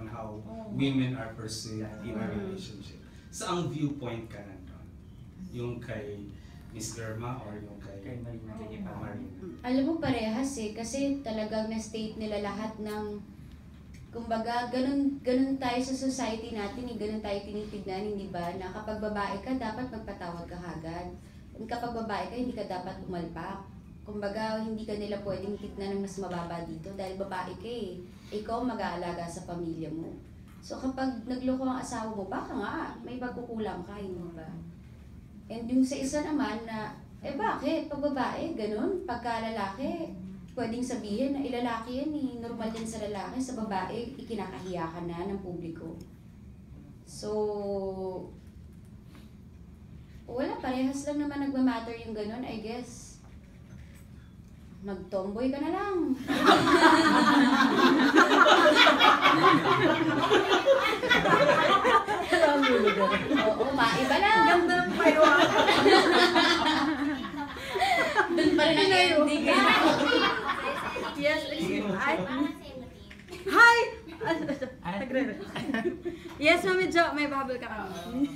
on how women are perceived in a relationship. Saang viewpoint ka nandun? Yung kay Miss Irma or yung kay Marina? Alam mo parehas eh, kasi talagang na-state nila lahat ng, kumbaga, ganun tayo sa society natin, ganun tayo tinitignan, hindi ba? Na kapag babae ka, dapat magpatawad ka agad. And kapag babae ka, hindi ka dapat pumalpak. Kumbaga, hindi ka nila pwedeng tignan ng mas mababa dito dahil babae ka eh. Ikaw mag-aalaga sa pamilya mo. So kapag nagloko ang asawa mo, baka nga, may pagkukulang ka, hindi ba? And yung sa isa naman na, bakit? Pag babae, ganun. Pagka lalaki, pwedeng sabihin na ilalaki yan eh. Normal yan sa lalaki. Sa babae, ikinakahiya ka na ng publiko. So, wala, parehas lang naman nagmamatter yung ganun, I guess. Mag-tomboy ka na lang. Oo, maiba lang. Ganda ng payuan. Doon pa rin ang ending. Yes, hi! Yes, Mami Jo, may babal ka kami.